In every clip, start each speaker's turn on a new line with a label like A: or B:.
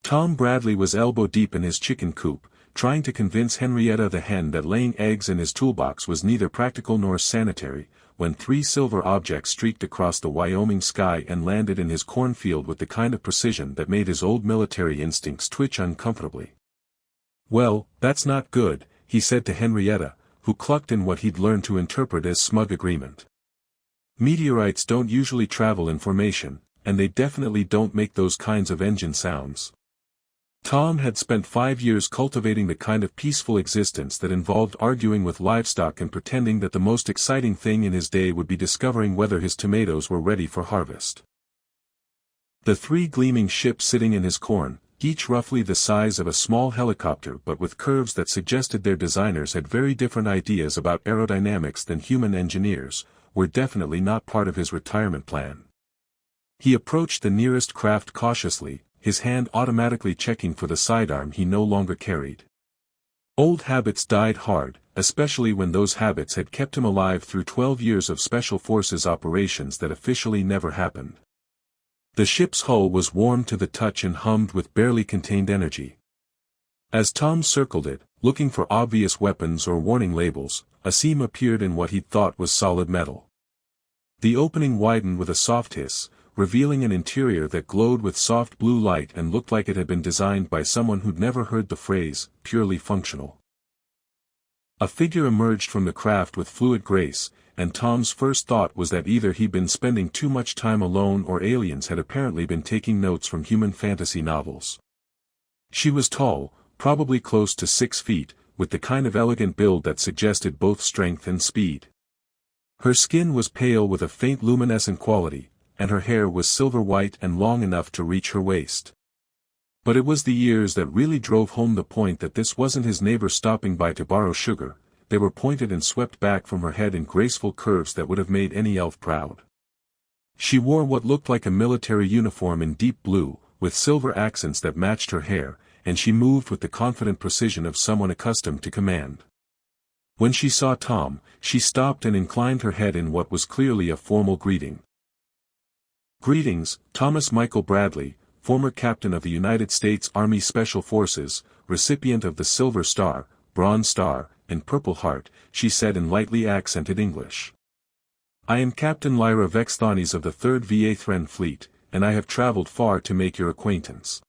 A: Tom Bradley was elbow-deep in his chicken coop, trying to convince Henrietta the hen that laying eggs in his toolbox was neither practical nor sanitary, when 3 silver objects streaked across the Wyoming sky and landed in his cornfield with the kind of precision that made his old military instincts twitch uncomfortably. "Well, that's not good," he said to Henrietta, who clucked in what he'd learned to interpret as smug agreement. "Meteorites don't usually travel in formation, and they definitely don't make those kinds of engine sounds." Tom had spent 5 years cultivating the kind of peaceful existence that involved arguing with livestock and pretending that the most exciting thing in his day would be discovering whether his tomatoes were ready for harvest. The 3 gleaming ships sitting in his corn, each roughly the size of a small helicopter but with curves that suggested their designers had very different ideas about aerodynamics than human engineers, were definitely not part of his retirement plan. He approached the nearest craft cautiously, his hand automatically checking for the sidearm he no longer carried. Old habits died hard, especially when those habits had kept him alive through 12 years of Special Forces operations that officially never happened. The ship's hull was warm to the touch and hummed with barely contained energy. As Tom circled it, looking for obvious weapons or warning labels, a seam appeared in what he thought was solid metal. The opening widened with a soft hiss, revealing an interior that glowed with soft blue light and looked like it had been designed by someone who'd never heard the phrase, purely functional. A figure emerged from the craft with fluid grace, and Tom's first thought was that either he'd been spending too much time alone or aliens had apparently been taking notes from human fantasy novels. She was tall, probably close to 6 feet, with the kind of elegant build that suggested both strength and speed. Her skin was pale with a faint luminescent quality, and her hair was silver white and long enough to reach her waist. But it was the years that really drove home the point that this wasn't his neighbor stopping by to borrow sugar. They were pointed and swept back from her head in graceful curves that would have made any elf proud. She wore what looked like a military uniform in deep blue, with silver accents that matched her hair, and she moved with the confident precision of someone accustomed to command. When she saw Tom, she stopped and inclined her head in what was clearly a formal greeting. "Greetings, Thomas Michael Bradley, former captain of the United States Army Special Forces, recipient of the Silver Star, Bronze Star, and Purple Heart," she said in lightly accented English. "I am Captain Lyra Vexthanes of the 3rd VA Thren Fleet, and I have traveled far to make your acquaintance."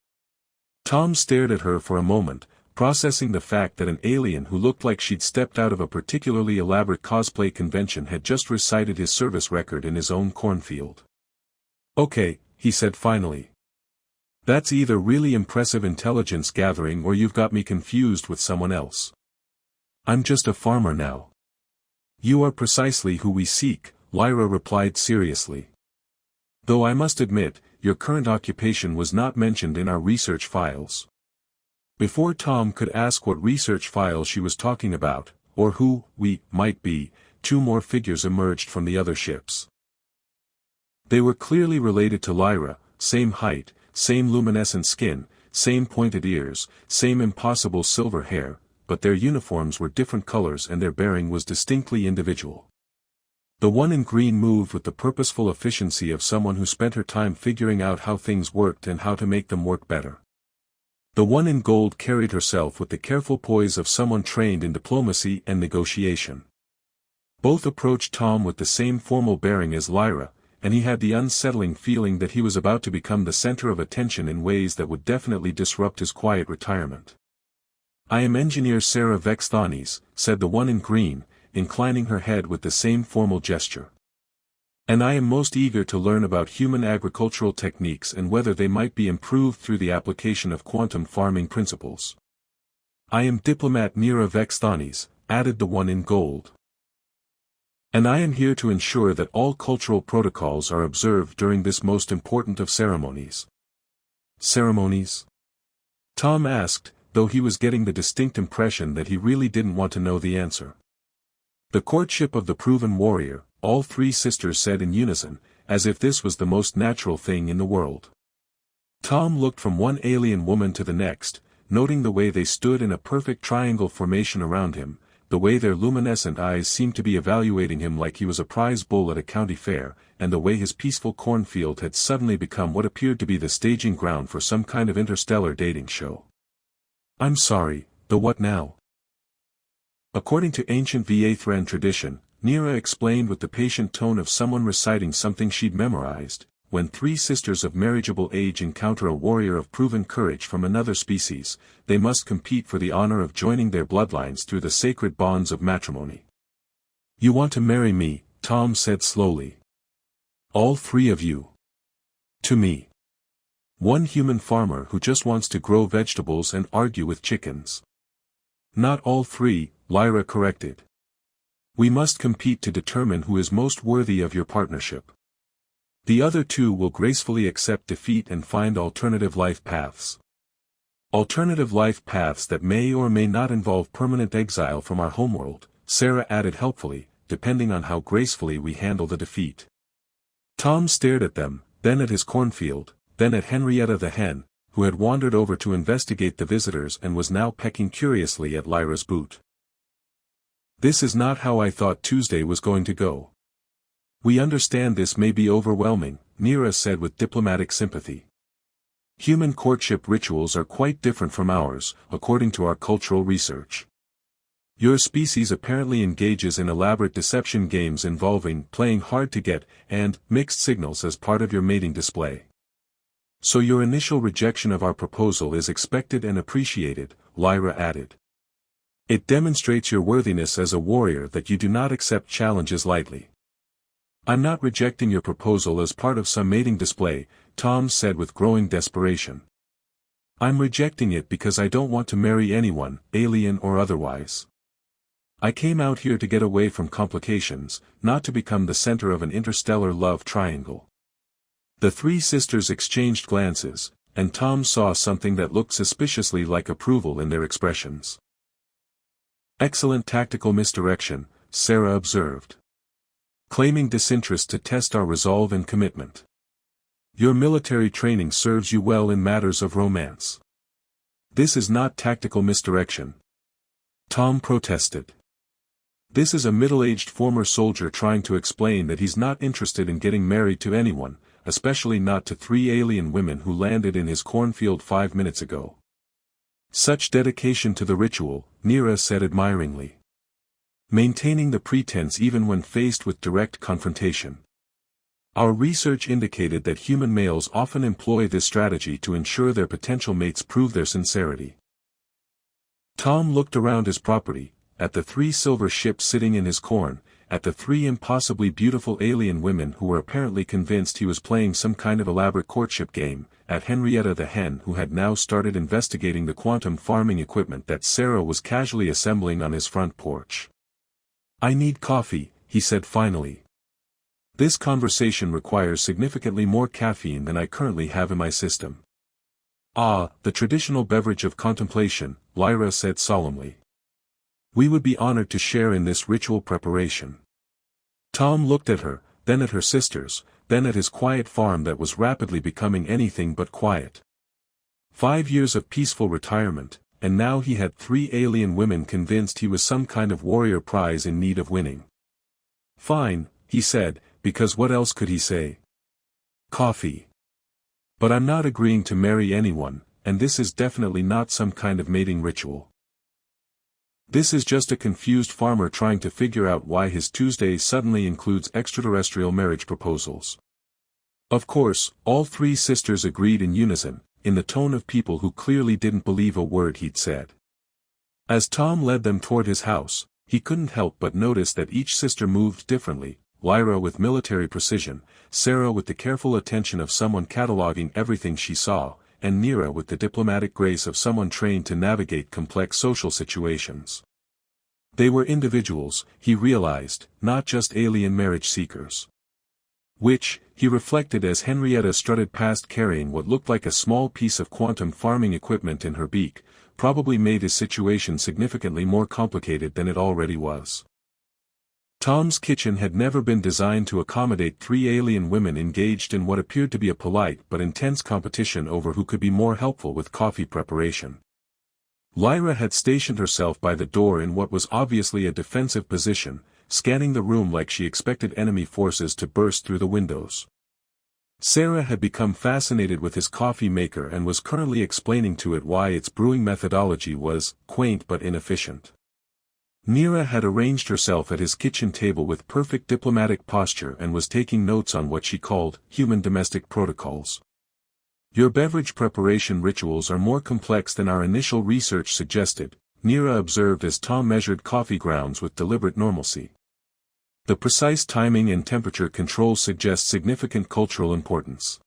A: Tom stared at her for a moment, processing the fact that an alien who looked like she'd stepped out of a particularly elaborate cosplay convention had just recited his service record in his own cornfield. "Okay," he said finally. "That's either really impressive intelligence gathering or you've got me confused with someone else. I'm just a farmer now." "You are precisely who we seek," Lyra replied seriously. "Though I must admit, your current occupation was not mentioned in our research files." Before Tom could ask what research file she was talking about, or who we might be, 2 more figures emerged from the other ships. They were clearly related to Lyra, same height, same luminescent skin, same pointed ears, same impossible silver hair, but their uniforms were different colors and their bearing was distinctly individual. The one in green moved with the purposeful efficiency of someone who spent her time figuring out how things worked and how to make them work better. The one in gold carried herself with the careful poise of someone trained in diplomacy and negotiation. Both approached Tom with the same formal bearing as Lyra, and he had the unsettling feeling that he was about to become the center of attention in ways that would definitely disrupt his quiet retirement. "I am Engineer Sarah Vexthanes," said the one in green, inclining her head with the same formal gesture. "And I am most eager to learn about human agricultural techniques and whether they might be improved through the application of quantum farming principles." "I am Diplomat Mira Vexthanes," added the one in gold. "And I am here to ensure that all cultural protocols are observed during this most important of ceremonies." "Ceremonies?" Tom asked, though he was getting the distinct impression that he really didn't want to know the answer. "The courtship of the proven warrior," all 3 sisters said in unison, as if this was the most natural thing in the world. Tom looked from one alien woman to the next, noting the way they stood in a perfect triangle formation around him, the way their luminescent eyes seemed to be evaluating him like he was a prize bull at a county fair, and the way his peaceful cornfield had suddenly become what appeared to be the staging ground for some kind of interstellar dating show. "I'm sorry, the what now?" According to ancient Vathran tradition, Nira explained with the patient tone of someone reciting something she'd memorized, when three sisters of marriageable age encounter a warrior of proven courage from another species, they must compete for the honor of joining their bloodlines through the sacred bonds of matrimony. "You want to marry me," Tom said slowly. "All three of you." "To me." "One human farmer who just wants to grow vegetables and argue with chickens." "Not all three," Lyra corrected. "We must compete to determine who is most worthy of your partnership. The other two will gracefully accept defeat and find alternative life paths. Alternative life paths that may or may not involve permanent exile from our homeworld," Sarah added helpfully, "depending on how gracefully we handle the defeat." Tom stared at them, then at his cornfield, then at Henrietta the hen, who had wandered over to investigate the visitors and was now pecking curiously at Lyra's boot. "This is not how I thought Tuesday was going to go." "We understand this may be overwhelming," Nira said with diplomatic sympathy. "Human courtship rituals are quite different from ours, according to our cultural research. Your species apparently engages in elaborate deception games involving playing hard to get and mixed signals as part of your mating display. So your initial rejection of our proposal is expected and appreciated," Lyra added. "It demonstrates your worthiness as a warrior that you do not accept challenges lightly." "I'm not rejecting your proposal as part of some mating display," Tom said with growing desperation. "I'm rejecting it because I don't want to marry anyone, alien or otherwise. I came out here to get away from complications, not to become the center of an interstellar love triangle." The three sisters exchanged glances, and Tom saw something that looked suspiciously like approval in their expressions. "Excellent tactical misdirection," Sarah observed. "Claiming disinterest to test our resolve and commitment. Your military training serves you well in matters of romance." "This is not tactical misdirection," Tom protested. "This is a middle-aged former soldier trying to explain that he's not interested in getting married to anyone, especially not to three alien women who landed in his cornfield 5 minutes ago." "Such dedication to the ritual," Nira said admiringly. "Maintaining the pretense even when faced with direct confrontation. Our research indicated that human males often employ this strategy to ensure their potential mates prove their sincerity." Tom looked around his property, at the 3 silver ships sitting in his corn, at the 3 impossibly beautiful alien women who were apparently convinced he was playing some kind of elaborate courtship game, at Henrietta the hen who had now started investigating the quantum farming equipment that Sarah was casually assembling on his front porch. "I need coffee," he said finally. "This conversation requires significantly more caffeine than I currently have in my system." "Ah, the traditional beverage of contemplation," Lyra said solemnly. "We would be honored to share in this ritual preparation." Tom looked at her, then at her sisters, then at his quiet farm that was rapidly becoming anything but quiet. 5 years of peaceful retirement, and now he had 3 alien women convinced he was some kind of warrior prize in need of winning. "Fine," he said, because what else could he say? "Coffee. But I'm not agreeing to marry anyone, and this is definitely not some kind of mating ritual. This is just a confused farmer trying to figure out why his Tuesday suddenly includes extraterrestrial marriage proposals." Of course, all 3 sisters agreed in unison, in the tone of people who clearly didn't believe a word he'd said. As Tom led them toward his house, he couldn't help but notice that each sister moved differently, Lyra with military precision, Sarah with the careful attention of someone cataloging everything she saw, and Nira with the diplomatic grace of someone trained to navigate complex social situations. They were individuals, he realized, not just alien marriage seekers. Which, he reflected as Henrietta strutted past carrying what looked like a small piece of quantum farming equipment in her beak, probably made his situation significantly more complicated than it already was. Tom's kitchen had never been designed to accommodate 3 alien women engaged in what appeared to be a polite but intense competition over who could be more helpful with coffee preparation. Lyra had stationed herself by the door in what was obviously a defensive position, scanning the room like she expected enemy forces to burst through the windows. Sarah had become fascinated with his coffee maker and was currently explaining to it why its brewing methodology was quaint but inefficient. Nira had arranged herself at his kitchen table with perfect diplomatic posture and was taking notes on what she called human domestic protocols. Your beverage preparation rituals are more complex than our initial research suggested, Nira observed as Tom measured coffee grounds with deliberate normalcy. The precise timing and temperature control suggest significant cultural importance.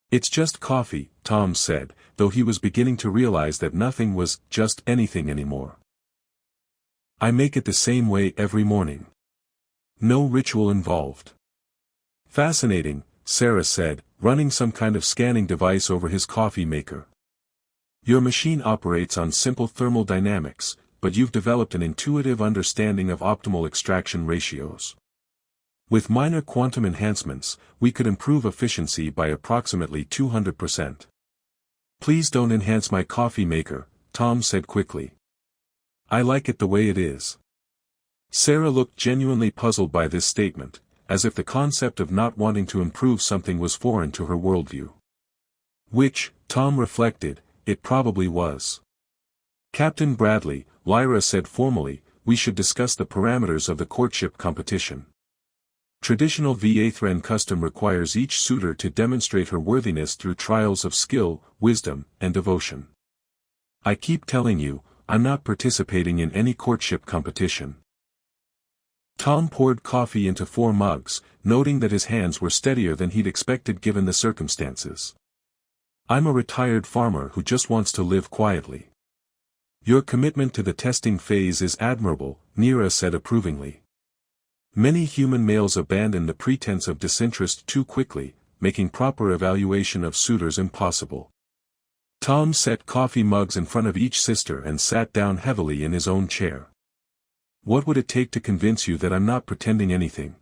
A: It's just coffee, Tom said, though he was beginning to realize that nothing was just anything anymore. I make it the same way every morning. No ritual involved. Fascinating, Sarah said, running some kind of scanning device over his coffee maker. Your machine operates on simple thermal dynamics, but you've developed an intuitive understanding of optimal extraction ratios. With minor quantum enhancements, we could improve efficiency by approximately 200%. Please don't enhance my coffee maker, Tom said quickly. I like it the way it is. Sarah looked genuinely puzzled by this statement, as if the concept of not wanting to improve something was foreign to her worldview. Which, Tom reflected, it probably was. Captain Bradley, Lyra said formally, we should discuss the parameters of the courtship competition. Traditional Vathran custom requires each suitor to demonstrate her worthiness through trials of skill, wisdom, and devotion. I keep telling you, I'm not participating in any courtship competition. Tom poured coffee into 4 mugs, noting that his hands were steadier than he'd expected given the circumstances. I'm a retired farmer who just wants to live quietly. Your commitment to the testing phase is admirable, Nira said approvingly. Many human males abandon the pretense of disinterest too quickly, making proper evaluation of suitors impossible. Tom set coffee mugs in front of each sister and sat down heavily in his own chair. What would it take to convince you that I'm not pretending anything?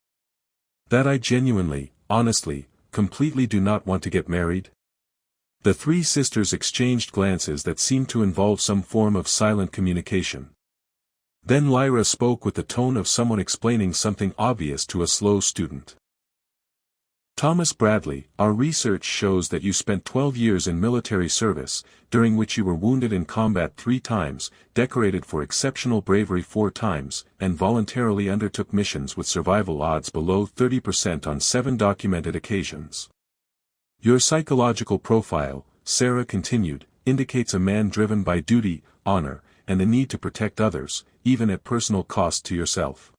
A: That I genuinely, honestly, completely do not want to get married? The 3 sisters exchanged glances that seemed to involve some form of silent communication. Then Lyra spoke with the tone of someone explaining something obvious to a slow student. Thomas Bradley, our research shows that you spent 12 years in military service, during which you were wounded in combat 3 times, decorated for exceptional bravery 4 times, and voluntarily undertook missions with survival odds below 30% on 7 documented occasions. Your psychological profile, Sarah continued, indicates a man driven by duty, honor, and the need to protect others, even at personal cost to yourself.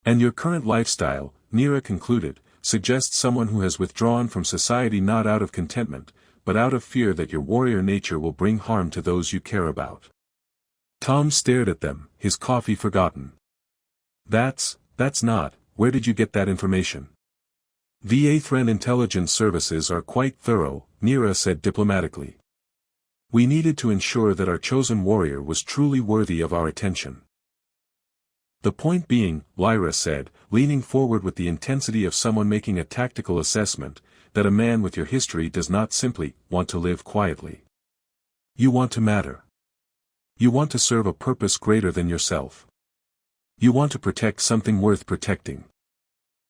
A: And your current lifestyle, Nira concluded, suggests someone who has withdrawn from society not out of contentment, but out of fear that your warrior nature will bring harm to those you care about. Tom stared at them, his coffee forgotten. That's not, where did you get that information? Vathran intelligence services are quite thorough, Nira said diplomatically. We needed to ensure that our chosen warrior was truly worthy of our attention. The point being, Lyra said, leaning forward with the intensity of someone making a tactical assessment, that a man with your history does not simply want to live quietly. You want to matter. You want to serve a purpose greater than yourself. You want to protect something worth protecting.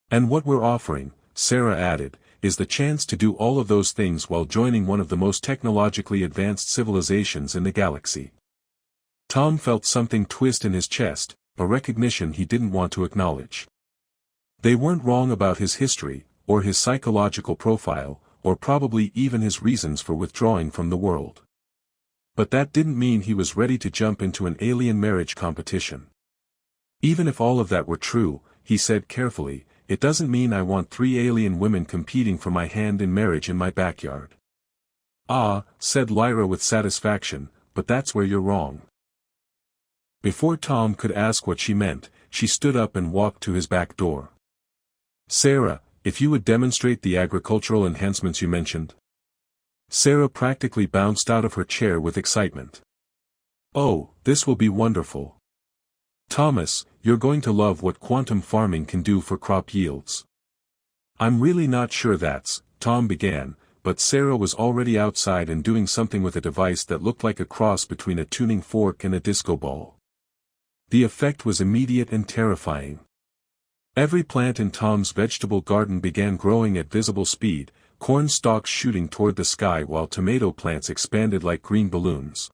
A: And what we're offering, Sarah added, is the chance to do all of those things while joining one of the most technologically advanced civilizations in the galaxy. Tom felt something twist in his chest, a recognition he didn't want to acknowledge. They weren't wrong about his history, or his psychological profile, or probably even his reasons for withdrawing from the world. But that didn't mean he was ready to jump into an alien marriage competition. Even if all of that were true, he said carefully, it doesn't mean I want 3 alien women competing for my hand in marriage in my backyard. Ah, said Lyra with satisfaction, but that's where you're wrong. Before Tom could ask what she meant, she stood up and walked to his back door. Sarah, if you would demonstrate the agricultural enhancements you mentioned. Sarah practically bounced out of her chair with excitement. Oh, this will be wonderful. Thomas, you're going to love what quantum farming can do for crop yields. I'm really not sure that's, Tom began, but Sarah was already outside and doing something with a device that looked like a cross between a tuning fork and a disco ball. The effect was immediate and terrifying. Every plant in Tom's vegetable garden began growing at visible speed, corn stalks shooting toward the sky while tomato plants expanded like green balloons.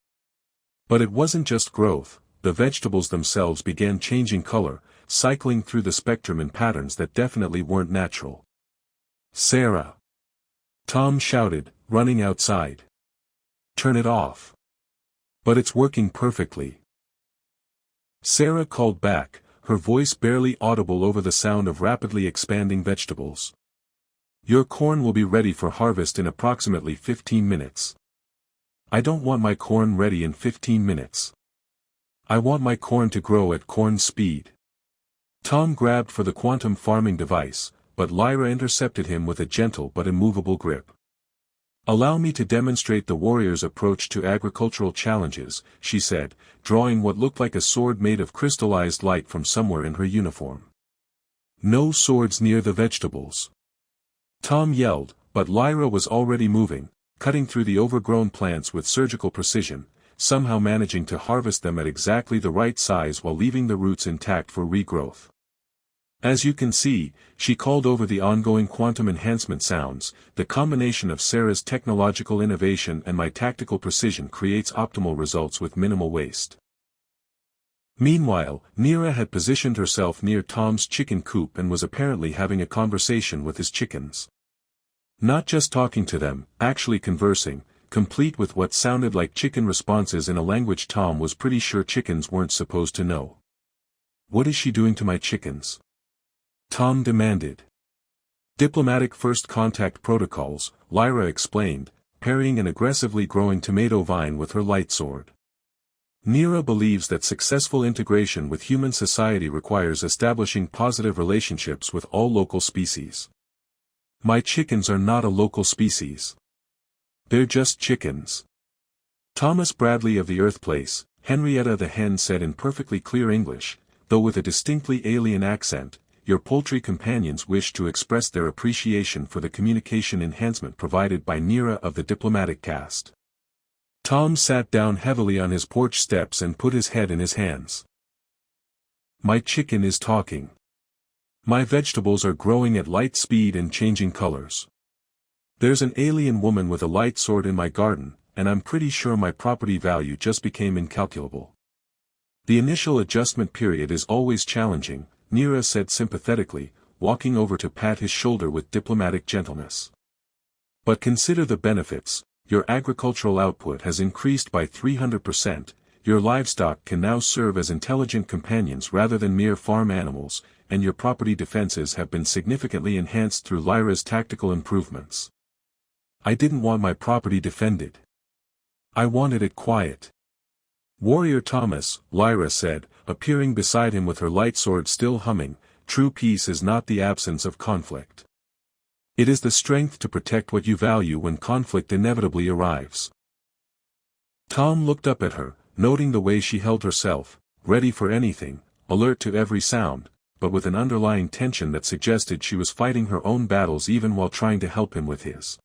A: But it wasn't just growth, the vegetables themselves began changing color, cycling through the spectrum in patterns that definitely weren't natural. "Sarah!" Tom shouted, running outside. "Turn it off." "But it's working perfectly." Sarah called back, her voice barely audible over the sound of rapidly expanding vegetables. "Your corn will be ready for harvest in approximately 15 minutes. I don't want my corn ready in 15 minutes. I want my corn to grow at corn speed." Tom grabbed for the quantum farming device, but Lyra intercepted him with a gentle but immovable grip. "Allow me to demonstrate the warrior's approach to agricultural challenges," she said, drawing what looked like a sword made of crystallized light from somewhere in her uniform. "No swords near the vegetables." Tom yelled, but Lyra was already moving, cutting through the overgrown plants with surgical precision, somehow managing to harvest them at exactly the right size while leaving the roots intact for regrowth. "As you can see," she called over the ongoing quantum enhancement sounds, "the combination of Sarah's technological innovation and my tactical precision creates optimal results with minimal waste." Meanwhile, Neera had positioned herself near Tom's chicken coop and was apparently having a conversation with his chickens. Not just talking to them, actually conversing, complete with what sounded like chicken responses in a language Tom was pretty sure chickens weren't supposed to know. "What is she doing to my chickens?" Tom demanded. "Diplomatic first contact protocols," Lyra explained, parrying an aggressively growing tomato vine with her light sword. "Neera believes that successful integration with human society requires establishing positive relationships with all local species. My chickens are not a local species. They're just chickens." Thomas Bradley of the Earth Place, Henrietta the hen said in perfectly clear English, though with a distinctly alien accent, "Your poultry companions wish to express their appreciation for the communication enhancement provided by Neera of the diplomatic caste." Tom sat down heavily on his porch steps and put his head in his hands. "My chicken is talking. My vegetables are growing at light speed and changing colors. There's an alien woman with a light sword in my garden, and I'm pretty sure my property value just became incalculable. The initial adjustment period is always challenging," Neera said sympathetically, walking over to pat his shoulder with diplomatic gentleness. "But consider the benefits. Your agricultural output has increased by 300%, your livestock can now serve as intelligent companions rather than mere farm animals, and your property defenses have been significantly enhanced through Lyra's tactical improvements. I didn't want my property defended. I wanted it quiet." "Warrior Thomas," Lyra said, appearing beside him with her light sword still humming, "true peace is not the absence of conflict. It is the strength to protect what you value when conflict inevitably arrives." Tom looked up at her, noting the way she held herself, ready for anything, alert to every sound, but with an underlying tension that suggested she was fighting her own battles even while trying to help him with his.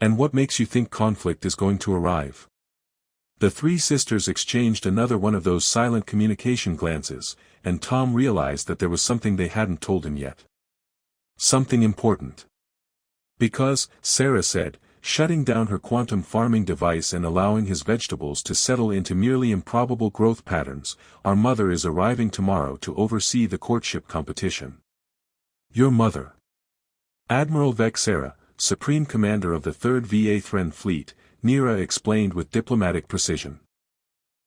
A: "And what makes you think conflict is going to arrive?" The three sisters exchanged another one of those silent communication glances, and Tom realized that there was something they hadn't told him yet. "Something important. Because," Sarah said, shutting down her quantum farming device and allowing his vegetables to settle into merely improbable growth patterns, "our mother is arriving tomorrow to oversee the courtship competition." "Your mother?" "Admiral Vexera, Supreme Commander of the 3rd VA Thren Fleet," Neera explained with diplomatic precision.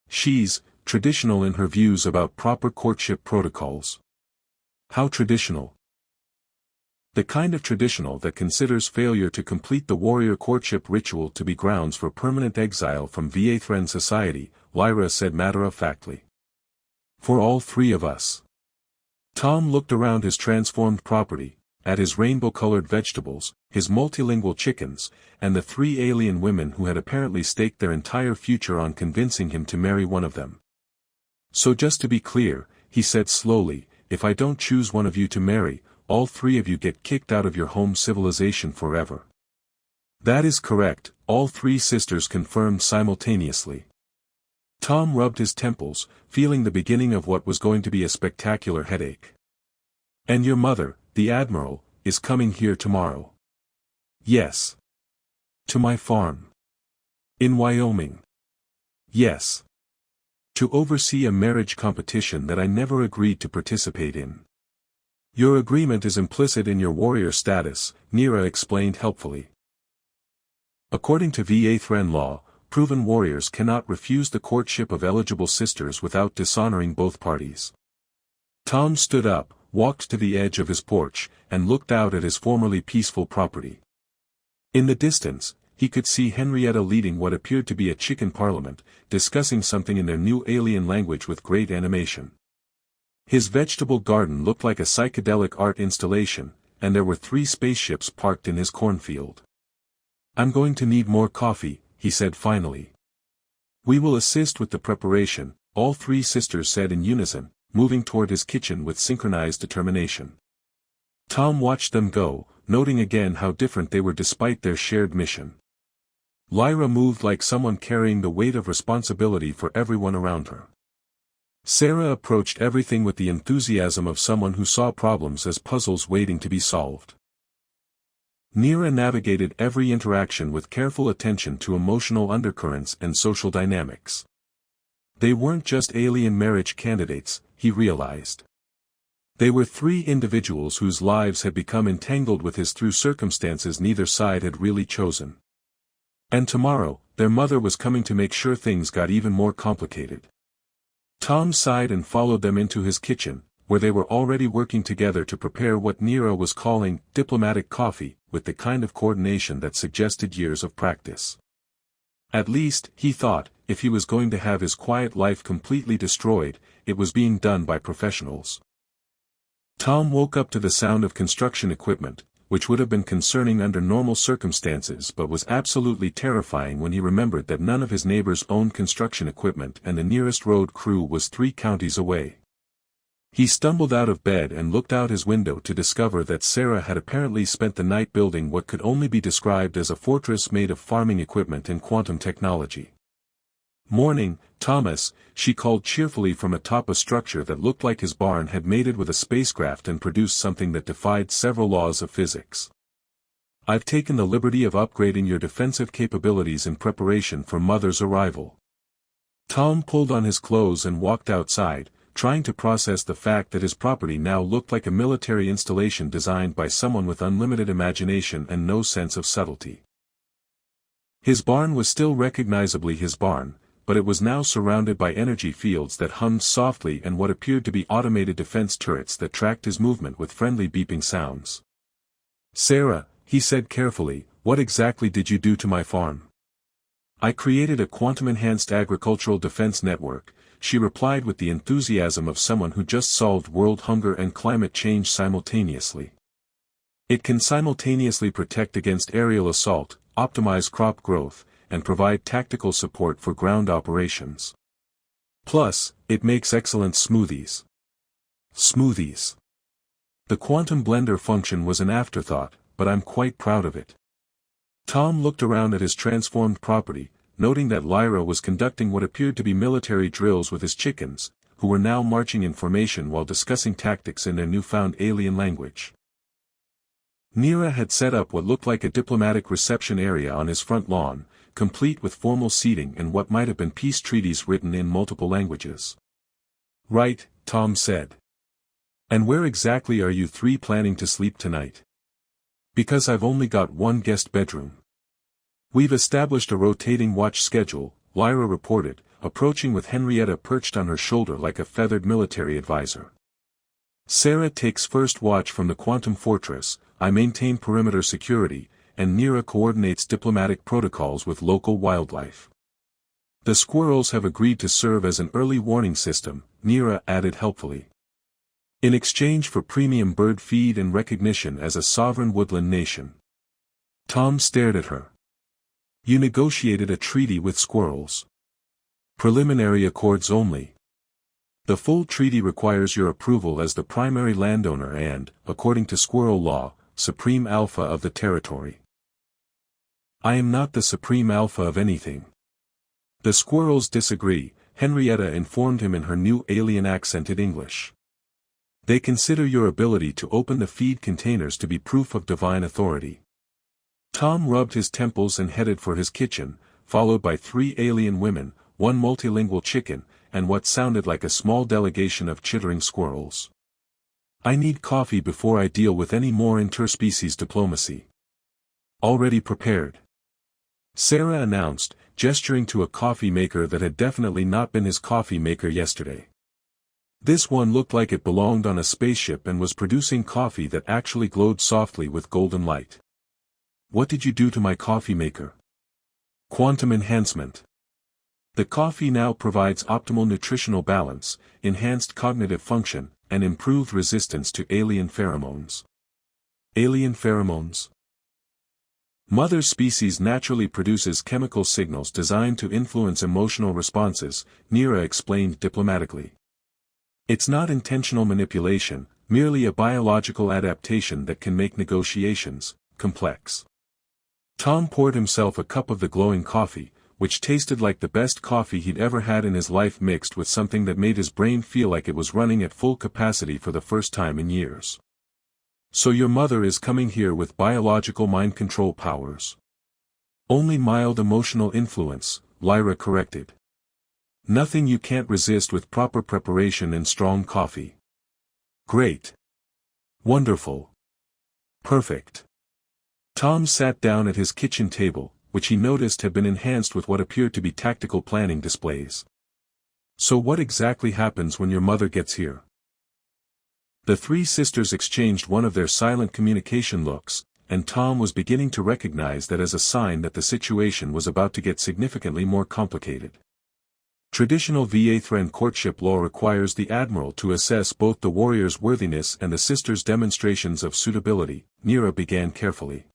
A: "She's traditional in her views about proper courtship protocols." "How traditional?" "The kind of traditional that considers failure to complete the warrior courtship ritual to be grounds for permanent exile from VA Thren society," Lyra said matter-of-factly. "For all three of us." Tom looked around his transformed property, at his rainbow-colored vegetables, his multilingual chickens, and the three alien women who had apparently staked their entire future on convincing him to marry one of them. "So just to be clear," he said slowly, "if I don't choose one of you to marry, all three of you get kicked out of your home civilization forever." That is correct, all three sisters confirmed simultaneously. Tom rubbed his temples, feeling the beginning of what was going to be a spectacular headache. And your mother, the Admiral, is coming here tomorrow. Yes. To my farm. In Wyoming. Yes. To oversee a marriage competition that I never agreed to participate in. Your agreement is implicit in your warrior status, Nira explained helpfully. According to Va law, proven warriors cannot refuse the courtship of eligible sisters without dishonoring both parties. Tom stood up, walked to the edge of his porch, and looked out at his formerly peaceful property. In the distance, he could see Henrietta leading what appeared to be a chicken parliament, discussing something in their new alien language with great animation. His vegetable garden looked like a psychedelic art installation, and there were 3 spaceships parked in his cornfield. I'm going to need more coffee, he said finally. We will assist with the preparation, all 3 sisters said in unison, moving toward his kitchen with synchronized determination. Tom watched them go, noting again how different they were despite their shared mission. Lyra moved like someone carrying the weight of responsibility for everyone around her. Sarah approached everything with the enthusiasm of someone who saw problems as puzzles waiting to be solved. Nira navigated every interaction with careful attention to emotional undercurrents and social dynamics. They weren't just alien marriage candidates, he realized. They were 3 individuals whose lives had become entangled with his through circumstances neither side had really chosen. And tomorrow, their mother was coming to make sure things got even more complicated. Tom sighed and followed them into his kitchen, where they were already working together to prepare what Nira was calling diplomatic coffee, with the kind of coordination that suggested years of practice. At least, he thought, if he was going to have his quiet life completely destroyed, it was being done by professionals. Tom woke up to the sound of construction equipment, which would have been concerning under normal circumstances but was absolutely terrifying when he remembered that none of his neighbors owned construction equipment and the nearest road crew was 3 counties away. He stumbled out of bed and looked out his window to discover that Sarah had apparently spent the night building what could only be described as a fortress made of farming equipment and quantum technology. Morning, Thomas, she called cheerfully from atop a structure that looked like his barn had mated with a spacecraft and produced something that defied several laws of physics. I've taken the liberty of upgrading your defensive capabilities in preparation for Mother's arrival. Tom pulled on his clothes and walked outside, trying to process the fact that his property now looked like a military installation designed by someone with unlimited imagination and no sense of subtlety. His barn was still recognizably his barn, but it was now surrounded by energy fields that hummed softly and what appeared to be automated defense turrets that tracked his movement with friendly beeping sounds. Sarah, he said carefully, what exactly did you do to my farm? I created a quantum-enhanced agricultural defense network, she replied with the enthusiasm of someone who just solved world hunger and climate change simultaneously. It can simultaneously protect against aerial assault, optimize crop growth, and provide tactical support for ground operations. Plus, it makes excellent smoothies. Smoothies. The quantum blender function was an afterthought, but I'm quite proud of it. Tom looked around at his transformed property, noting that Lyra was conducting what appeared to be military drills with his chickens, who were now marching in formation while discussing tactics in their newfound alien language. Nira had set up what looked like a diplomatic reception area on his front lawn, complete with formal seating and what might have been peace treaties written in multiple languages. Right, Tom said. And where exactly are you 3 planning to sleep tonight? Because I've only got 1 guest bedroom. We've established a rotating watch schedule, Lyra reported, approaching with Henrietta perched on her shoulder like a feathered military advisor. Sarah takes first watch from the quantum fortress, I maintain perimeter security, and Nira coordinates diplomatic protocols with local wildlife. The squirrels have agreed to serve as an early warning system, Nira added helpfully. In exchange for premium bird feed and recognition as a sovereign woodland nation. Tom stared at her. You negotiated a treaty with squirrels. Preliminary accords only. The full treaty requires your approval as the primary landowner and, according to squirrel law, supreme alpha of the territory. I am not the supreme alpha of anything. The squirrels disagree, Henrietta informed him in her new alien-accented English. They consider your ability to open the feed containers to be proof of divine authority. Tom rubbed his temples and headed for his kitchen, followed by 3 alien women, 1 multilingual chicken, and what sounded like a small delegation of chittering squirrels. I need coffee before I deal with any more interspecies diplomacy. Already prepared, Sarah announced, gesturing to a coffee maker that had definitely not been his coffee maker yesterday. This one looked like it belonged on a spaceship and was producing coffee that actually glowed softly with golden light. What did you do to my coffee maker? Quantum enhancement. The coffee now provides optimal nutritional balance, enhanced cognitive function, and improved resistance to alien pheromones. Alien pheromones? Mother species naturally produces chemical signals designed to influence emotional responses, Neera explained diplomatically. It's not intentional manipulation, merely a biological adaptation that can make negotiations complex. Tom poured himself a cup of the glowing coffee, which tasted like the best coffee he'd ever had in his life, mixed with something that made his brain feel like it was running at full capacity for the first time in years. So your mother is coming here with biological mind control powers. Only mild emotional influence, Lyra corrected. Nothing you can't resist with proper preparation and strong coffee. Great. Wonderful. Perfect. Tom sat down at his kitchen table, which he noticed had been enhanced with what appeared to be tactical planning displays. So what exactly happens when your mother gets here? The 3 sisters exchanged one of their silent communication looks, and Tom was beginning to recognize that as a sign that the situation was about to get significantly more complicated. Traditional Vathran courtship law requires the admiral to assess both the warrior's worthiness and the sisters' demonstrations of suitability, Neera began carefully.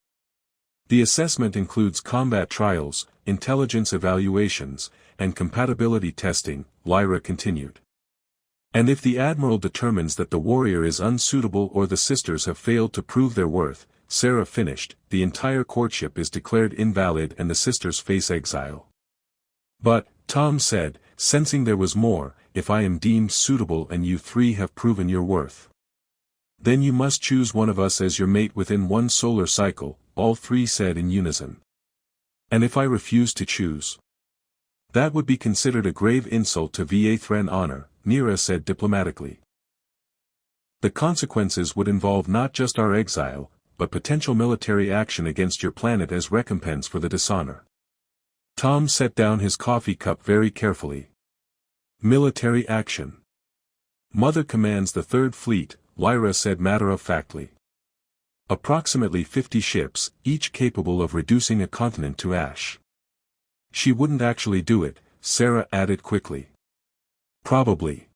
A: The assessment includes combat trials, intelligence evaluations, and compatibility testing, Lyra continued. And if the admiral determines that the warrior is unsuitable or the sisters have failed to prove their worth, Sarah finished, the entire courtship is declared invalid and the sisters face exile. But, Tom said, sensing there was more, if I am deemed suitable and you 3 have proven your worth, then you must choose one of us as your mate within 1 solar cycle, all 3 said in unison. And if I refuse to choose? That would be considered a grave insult to Vathran honor, Neera said diplomatically. The consequences would involve not just our exile, but potential military action against your planet as recompense for the dishonor. Tom set down his coffee cup very carefully. Military action. Mother commands the 3rd Fleet, Lyra said matter-of-factly. Approximately 50 ships, each capable of reducing a continent to ash. She wouldn't actually do it, Sarah added quickly. Probably.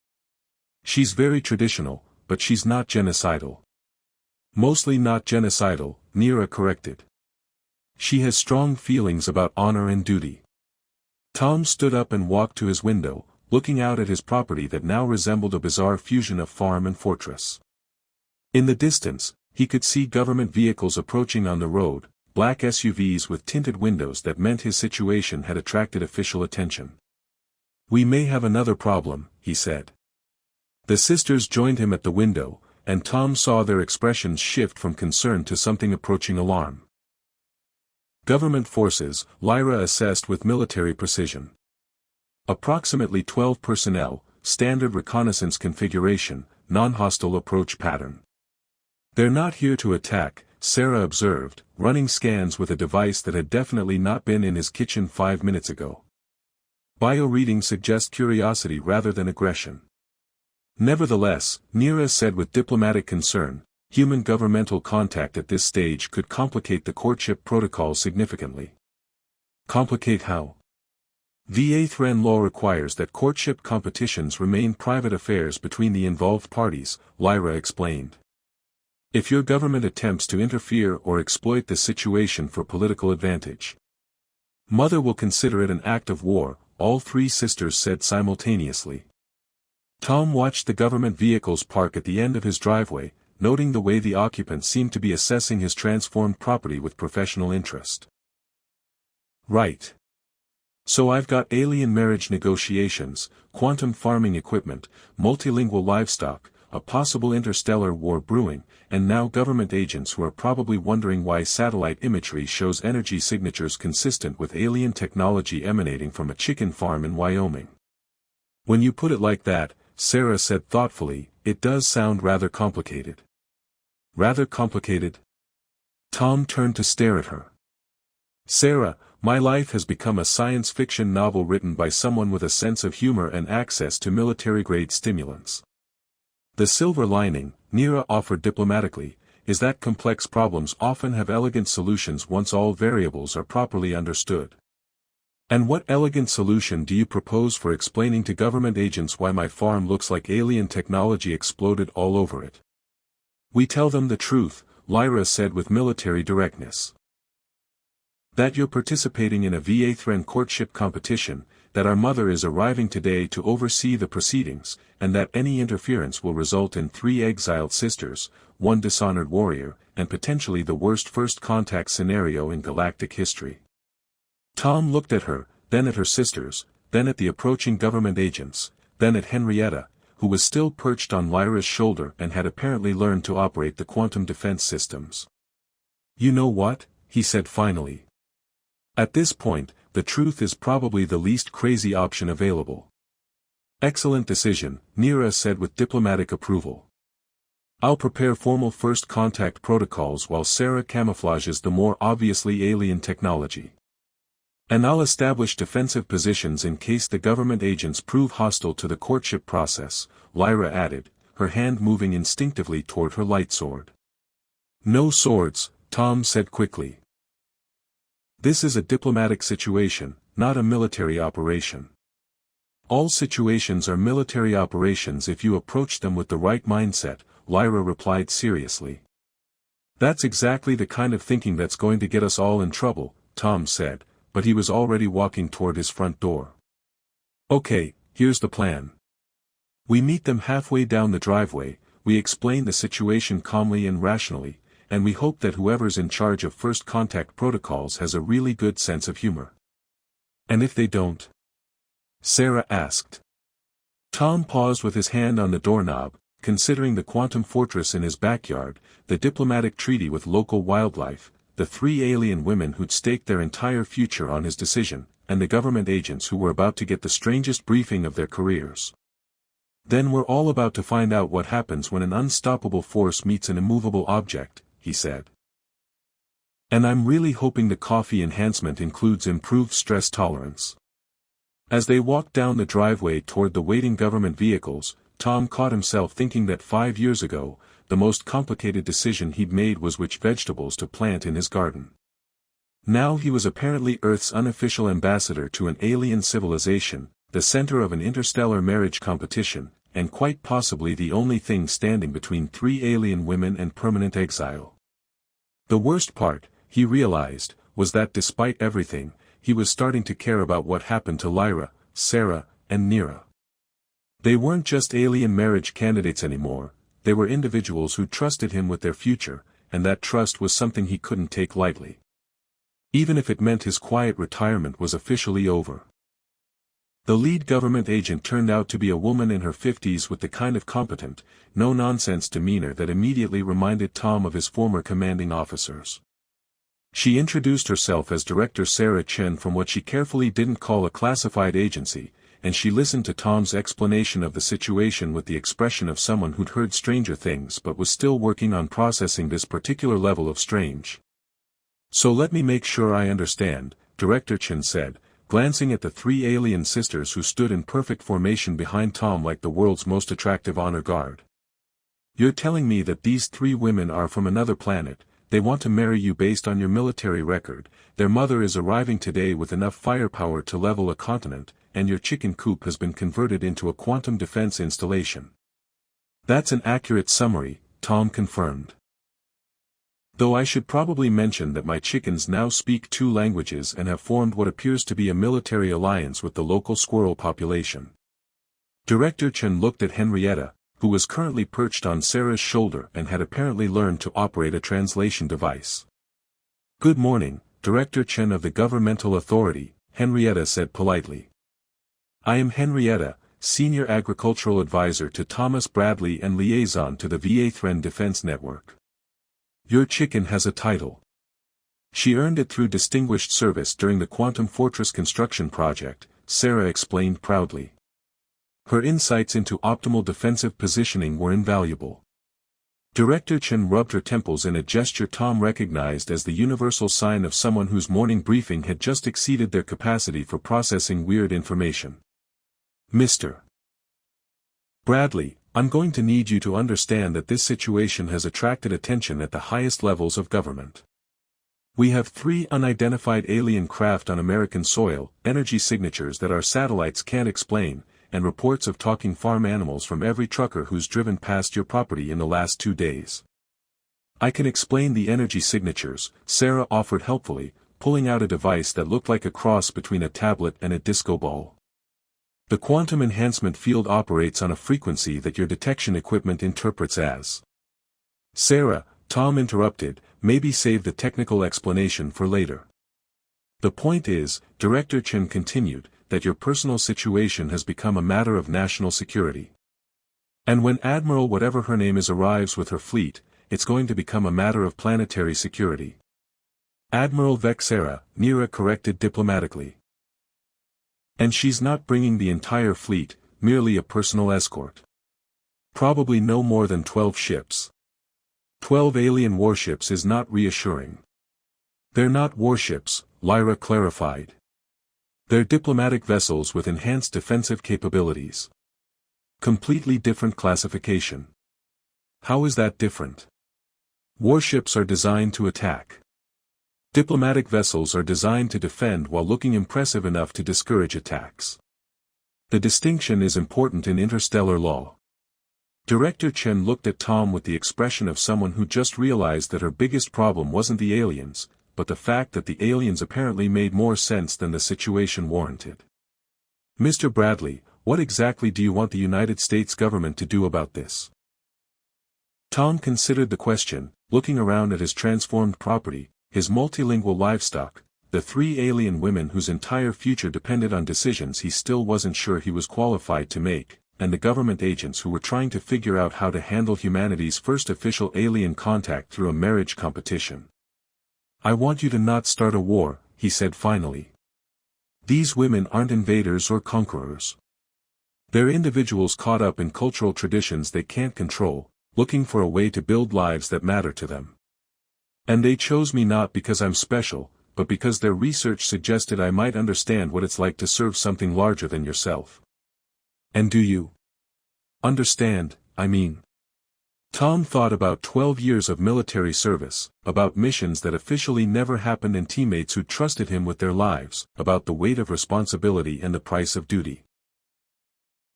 A: She's very traditional, but she's not genocidal. Mostly not genocidal, Neera corrected. She has strong feelings about honor and duty. Tom stood up and walked to his window, looking out at his property that now resembled a bizarre fusion of farm and fortress. In the distance, he could see government vehicles approaching on the road, black SUVs with tinted windows that meant his situation had attracted official attention. We may have another problem, he said. The sisters joined him at the window, and Tom saw their expressions shift from concern to something approaching alarm. Government forces, Lyra assessed with military precision. Approximately 12 personnel, standard reconnaissance configuration, non-hostile approach pattern. They're not here to attack, Sarah observed, running scans with a device that had definitely not been in his kitchen 5 minutes ago. Bio-readings suggest curiosity rather than aggression. Nevertheless, Neera said with diplomatic concern, human governmental contact at this stage could complicate the courtship protocol significantly. Complicate how? Vathran law requires that courtship competitions remain private affairs between the involved parties, Lyra explained. If your government attempts to interfere or exploit the situation for political advantage, Mother will consider it an act of war, all 3 sisters said simultaneously. Tom watched the government vehicles park at the end of his driveway, noting the way the occupants seemed to be assessing his transformed property with professional interest. Right. So I've got alien marriage negotiations, quantum farming equipment, multilingual livestock, a possible interstellar war brewing, and now government agents who are probably wondering why satellite imagery shows energy signatures consistent with alien technology emanating from a chicken farm in Wyoming. When you put it like that, Sarah said thoughtfully, it does sound rather complicated. Rather complicated? Tom turned to stare at her. Sarah, my life has become a science fiction novel written by someone with a sense of humor and access to military-grade stimulants. The silver lining, Nira offered diplomatically, is that complex problems often have elegant solutions once all variables are properly understood. And what elegant solution do you propose for explaining to government agents why my farm looks like alien technology exploded all over it? We tell them the truth, Lyra said with military directness. That you're participating in a VA-Thren courtship competition, that our mother is arriving today to oversee the proceedings, and that any interference will result in 3 exiled sisters, 1 dishonored warrior, and potentially the worst first contact scenario in galactic history. Tom looked at her, then at her sisters, then at the approaching government agents, then at Henrietta, who was still perched on Lyra's shoulder and had apparently learned to operate the quantum defense systems. You know what? He said finally. At this point, the truth is probably the least crazy option available. Excellent decision, Nira said with diplomatic approval. I'll prepare formal first contact protocols while Sarah camouflages the more obviously alien technology. And I'll establish defensive positions in case the government agents prove hostile to the courtship process, Lyra added, her hand moving instinctively toward her light sword. No swords, Tom said quickly. This is a diplomatic situation, not a military operation. All situations are military operations if you approach them with the right mindset, Lyra replied seriously. That's exactly the kind of thinking that's going to get us all in trouble, Tom said, but he was already walking toward his front door. Okay, here's the plan. We meet them halfway down the driveway, we explain the situation calmly and rationally, and we hope that whoever's in charge of first contact protocols has a really good sense of humor. And if they don't? Sarah asked. Tom paused with his hand on the doorknob, considering the quantum fortress in his backyard, the diplomatic treaty with local wildlife, the 3 alien women who'd staked their entire future on his decision, and the government agents who were about to get the strangest briefing of their careers. Then we're all about to find out what happens when an unstoppable force meets an immovable object, he said. And I'm really hoping the coffee enhancement includes improved stress tolerance. As they walked down the driveway toward the waiting government vehicles, Tom caught himself thinking that 5 years ago, the most complicated decision he'd made was which vegetables to plant in his garden. Now he was apparently Earth's unofficial ambassador to an alien civilization, the center of an interstellar marriage competition, and quite possibly the only thing standing between 3 alien women and permanent exile. The worst part, he realized, was that despite everything, he was starting to care about what happened to Lyra, Sarah, and Nira. They weren't just alien marriage candidates anymore, they were individuals who trusted him with their future, and that trust was something he couldn't take lightly. Even if it meant his quiet retirement was officially over. The lead government agent turned out to be a woman in her 50s with the kind of competent, no-nonsense demeanor that immediately reminded Tom of his former commanding officers. She introduced herself as Director Sarah Chen from what she carefully didn't call a classified agency, and she listened to Tom's explanation of the situation with the expression of someone who'd heard stranger things but was still working on processing this particular level of strange. So let me make sure I understand, Director Chen said, glancing at the 3 alien sisters who stood in perfect formation behind Tom like the world's most attractive honor guard. You're telling me that these 3 women are from another planet, they want to marry you based on your military record, their mother is arriving today with enough firepower to level a continent, and your chicken coop has been converted into a quantum defense installation. That's an accurate summary, Tom confirmed. Though I should probably mention that my chickens now speak 2 languages and have formed what appears to be a military alliance with the local squirrel population. Director Chen looked at Henrietta, who was currently perched on Sarah's shoulder and had apparently learned to operate a translation device. Good morning, Director Chen of the Governmental Authority, Henrietta said politely. I am Henrietta, Senior Agricultural Advisor to Thomas Bradley and Liaison to the VA Defense Network. Your chicken has a title. She earned it through distinguished service during the Quantum Fortress construction project, Sarah explained proudly. Her insights into optimal defensive positioning were invaluable. Director Chen rubbed her temples in a gesture Tom recognized as the universal sign of someone whose morning briefing had just exceeded their capacity for processing weird information. Mr. Bradley, I'm going to need you to understand that this situation has attracted attention at the highest levels of government. We have 3 unidentified alien craft on American soil, energy signatures that our satellites can't explain, and reports of talking farm animals from every trucker who's driven past your property in the last 2 days. I can explain the energy signatures, Sarah offered helpfully, pulling out a device that looked like a cross between a tablet and a disco ball. The quantum enhancement field operates on a frequency that your detection equipment interprets as. Sarah, Tom interrupted, maybe save the technical explanation for later. The point is, Director Chen continued, that your personal situation has become a matter of national security. And when Admiral whatever her name is arrives with her fleet, it's going to become a matter of planetary security. Admiral Vexera, Nira corrected diplomatically. And she's not bringing the entire fleet, merely a personal escort. Probably no more than 12 ships. 12 alien warships is not reassuring. They're not warships, Lyra clarified. They're diplomatic vessels with enhanced defensive capabilities. Completely different classification. How is that different? Warships are designed to attack. Diplomatic vessels are designed to defend while looking impressive enough to discourage attacks. The distinction is important in interstellar law. Director Chen looked at Tom with the expression of someone who just realized that her biggest problem wasn't the aliens, but the fact that the aliens apparently made more sense than the situation warranted. Mr. Bradley, what exactly do you want the United States government to do about this? Tom considered the question, looking around at his transformed property, his multilingual livestock, the 3 alien women whose entire future depended on decisions he still wasn't sure he was qualified to make, and the government agents who were trying to figure out how to handle humanity's first official alien contact through a marriage competition. I want you to not start a war, he said finally. These women aren't invaders or conquerors. They're individuals caught up in cultural traditions they can't control, looking for a way to build lives that matter to them. And they chose me not because I'm special, but because their research suggested I might understand what it's like to serve something larger than yourself. And do you understand, I mean? Tom thought about 12 years of military service, about missions that officially never happened and teammates who trusted him with their lives, about the weight of responsibility and the price of duty.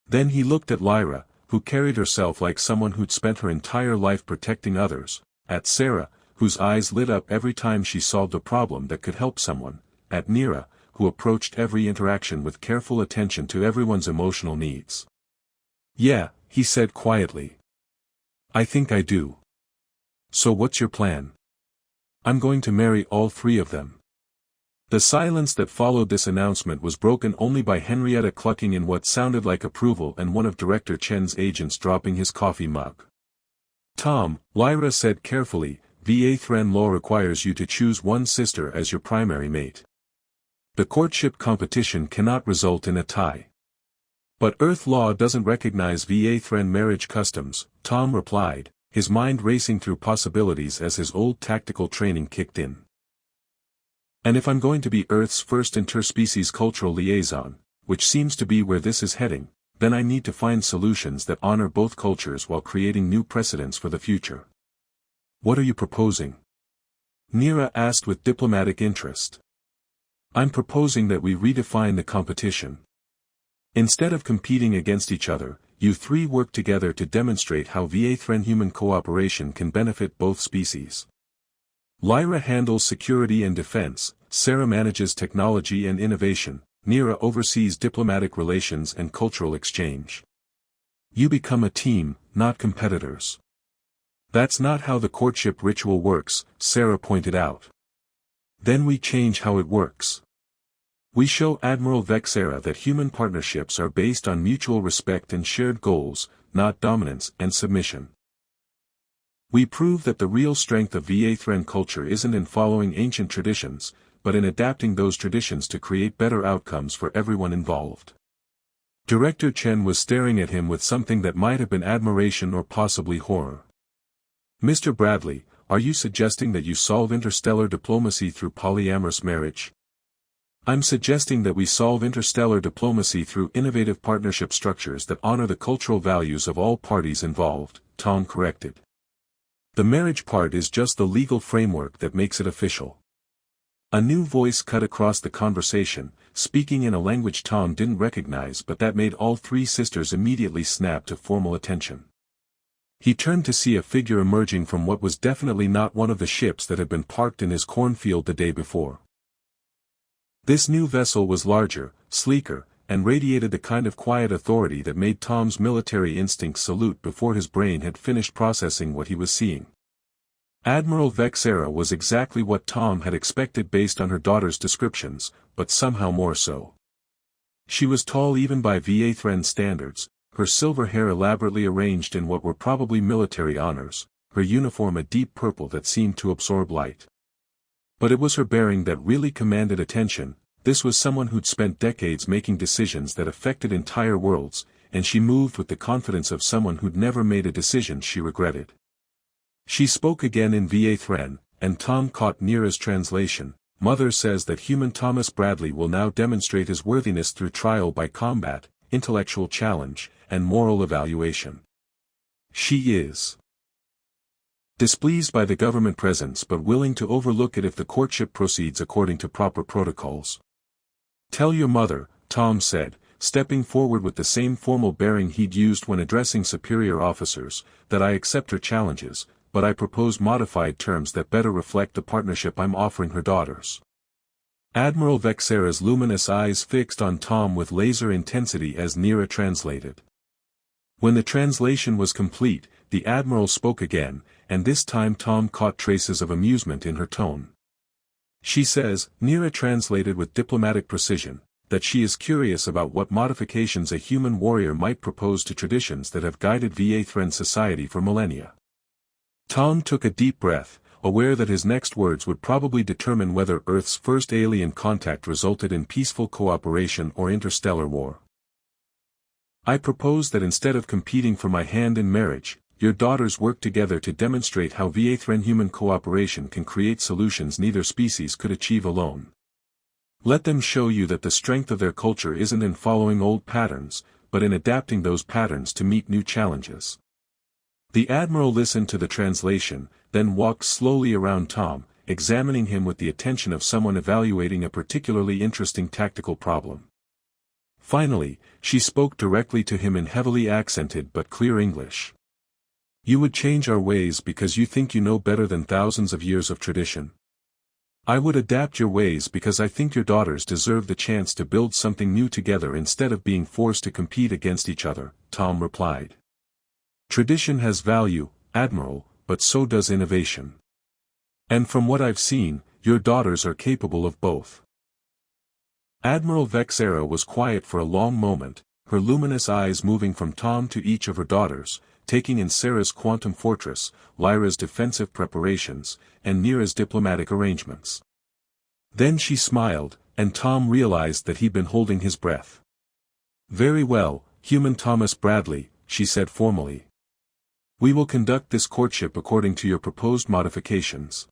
A: Then he looked at Lyra, who carried herself like someone who'd spent her entire life protecting others, at Sarah, whose eyes lit up every time she solved a problem that could help someone, at Nira, who approached every interaction with careful attention to everyone's emotional needs. Yeah, he said quietly. I think I do. So what's your plan? I'm going to marry all 3 of them. The silence that followed this announcement was broken only by Henrietta clucking in what sounded like approval and one of Director Chen's agents dropping his coffee mug. Tom, Lyra said carefully, VA law requires you to choose one sister as your primary mate. The courtship competition cannot result in a tie. But Earth law doesn't recognize VA marriage customs, Tom replied, his mind racing through possibilities as his old tactical training kicked in. And if I'm going to be Earth's first interspecies cultural liaison, which seems to be where this is heading, then I need to find solutions that honor both cultures while creating new precedents for the future. What are you proposing? Nira asked with diplomatic interest. I'm proposing that we redefine the competition. Instead of competing against each other, you 3 work together to demonstrate how VA-human cooperation can benefit both species. Lyra handles security and defense, Sarah manages technology and innovation, Nira oversees diplomatic relations and cultural exchange. You become a team, not competitors. That's not how the courtship ritual works, Sarah pointed out. Then we change how it works. We show Admiral Vexera that human partnerships are based on mutual respect and shared goals, not dominance and submission. We prove that the real strength of VA-Thren culture isn't in following ancient traditions, but in adapting those traditions to create better outcomes for everyone involved. Director Chen was staring at him with something that might have been admiration or possibly horror. Mr. Bradley, are you suggesting that you solve interstellar diplomacy through polyamorous marriage? I'm suggesting that we solve interstellar diplomacy through innovative partnership structures that honor the cultural values of all parties involved, Tom corrected. The marriage part is just the legal framework that makes it official. A new voice cut across the conversation, speaking in a language Tom didn't recognize but that made all three sisters immediately snap to formal attention. He turned to see a figure emerging from what was definitely not one of the ships that had been parked in his cornfield the day before. This new vessel was larger, sleeker, and radiated the kind of quiet authority that made Tom's military instincts salute before his brain had finished processing what he was seeing. Admiral Vexera was exactly what Tom had expected based on her daughter's descriptions, but somehow more so. She was tall even by VA-Thren standards, her silver hair elaborately arranged in what were probably military honors, her uniform a deep purple that seemed to absorb light. But it was her bearing that really commanded attention. This was someone who'd spent decades making decisions that affected entire worlds, and she moved with the confidence of someone who'd never made a decision she regretted. She spoke again in VA-Thren, and Tom caught Nira's translation. Mother says that human Thomas Bradley will now demonstrate his worthiness through trial by combat, intellectual challenge, and moral evaluation. She is displeased by the government presence but willing to overlook it if the courtship proceeds according to proper protocols. Tell your mother, Tom said, stepping forward with the same formal bearing he'd used when addressing superior officers, that I accept her challenges, but I propose modified terms that better reflect the partnership I'm offering her daughters. Admiral Vexera's luminous eyes fixed on Tom with laser intensity as Nira translated. When the translation was complete, the Admiral spoke again, and this time Tom caught traces of amusement in her tone. She says, Nira translated with diplomatic precision, that she is curious about what modifications a human warrior might propose to traditions that have guided VA-Thren society for millennia. Tom took a deep breath, aware that his next words would probably determine whether Earth's first alien contact resulted in peaceful cooperation or interstellar war. I propose that instead of competing for my hand in marriage, your daughters work together to demonstrate how VA-Thren human cooperation can create solutions neither species could achieve alone. Let them show you that the strength of their culture isn't in following old patterns, but in adapting those patterns to meet new challenges. The Admiral listened to the translation, then walked slowly around Tom, examining him with the attention of someone evaluating a particularly interesting tactical problem. Finally, she spoke directly to him in heavily accented but clear English. You would change our ways because you think you know better than thousands of years of tradition. I would adapt your ways because I think your daughters deserve the chance to build something new together instead of being forced to compete against each other, Tom replied. Tradition has value, Admiral, but so does innovation. And from what I've seen, your daughters are capable of both. Admiral Vexera was quiet for a long moment, her luminous eyes moving from Tom to each of her daughters, taking in Sarah's quantum fortress, Lyra's defensive preparations, and Nira's diplomatic arrangements. Then she smiled, and Tom realized that he'd been holding his breath. Very well, human Thomas Bradley, she said formally. We will conduct this courtship according to your proposed modifications.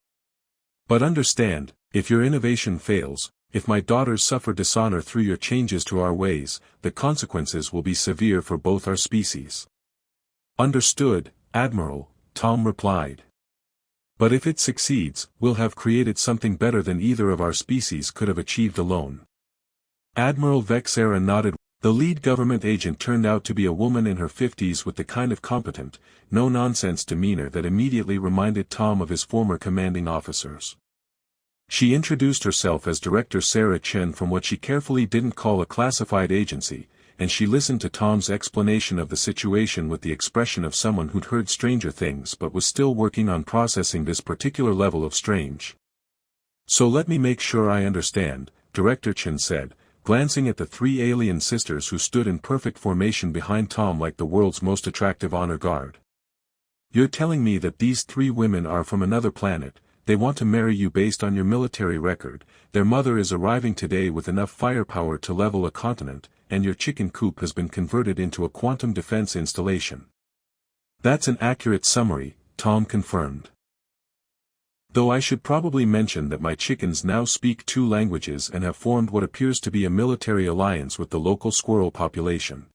A: But understand, if your innovation fails, if my daughters suffer dishonor through your changes to our ways, the consequences will be severe for both our species. Understood, Admiral, Tom replied. But if it succeeds, we'll have created something better than either of our species could have achieved alone. Admiral Vexera nodded. The lead government agent turned out to be a woman in her 50s with the kind of competent, no-nonsense demeanor that immediately reminded Tom of his former commanding officers. She introduced herself as Director Sarah Chen from what she carefully didn't call a classified agency, and she listened to Tom's explanation of the situation with the expression of someone who'd heard stranger things but was still working on processing this particular level of strange. So let me make sure I understand, Director Chen said, glancing at the three alien sisters who stood in perfect formation behind Tom like the world's most attractive honor guard. You're telling me that these three women are from another planet, they want to marry you based on your military record, their mother is arriving today with enough firepower to level a continent, and your chicken coop has been converted into a quantum defense installation. That's an accurate summary, Tom confirmed. Though I should probably mention that my chickens now speak 2 languages and have formed what appears to be a military alliance with the local squirrel population.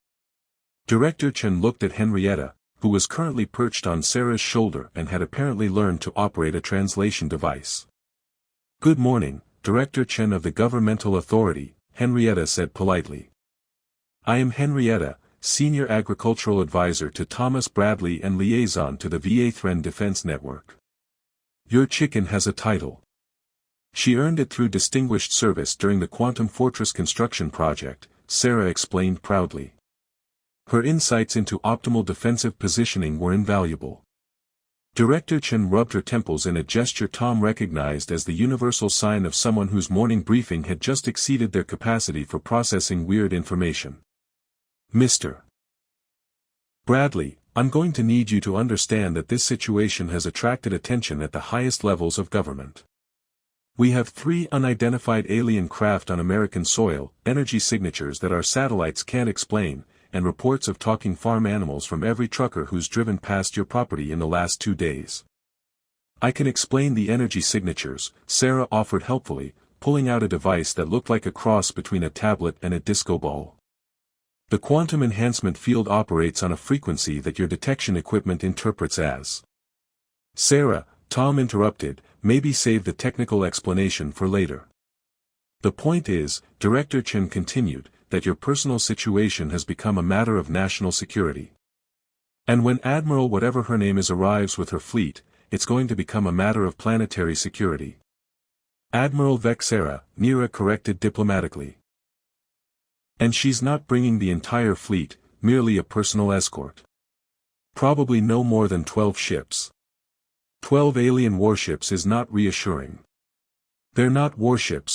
A: Director Chen looked at Henrietta, who was currently perched on Sarah's shoulder and had apparently learned to operate a translation device. Good morning, Director Chen of the Governmental Authority, Henrietta said politely. I am Henrietta, Senior Agricultural Advisor to Thomas Bradley and Liaison to the VA-Thren Defense Network. Your chicken has a title. She earned it through distinguished service during the Quantum Fortress construction project, Sarah explained proudly. Her insights into optimal defensive positioning were invaluable. Director Chen rubbed her temples in a gesture Tom recognized as the universal sign of someone whose morning briefing had just exceeded their capacity for processing weird information. Mr. Bradley, I'm going to need you to understand that this situation has attracted attention at the highest levels of government. We have 3 unidentified alien craft on American soil, energy signatures that our satellites can't explain, and reports of talking farm animals from every trucker who's driven past your property in the last 2 days. I can explain the energy signatures, Sarah offered helpfully, pulling out a device that looked like a cross between a tablet and a disco ball. The quantum enhancement field operates on a frequency that your detection equipment interprets as. Sarah, Tom interrupted, maybe save the technical explanation for later. The point is, Director Chen continued, that your personal situation has become a matter of national security. And when Admiral whatever her name is arrives with her fleet, it's going to become a matter of planetary security. Admiral Vexera, Nira corrected diplomatically. And she's not bringing the entire fleet, merely a personal escort. Probably no more than 12 ships. 12 alien warships is not reassuring. They're not warships,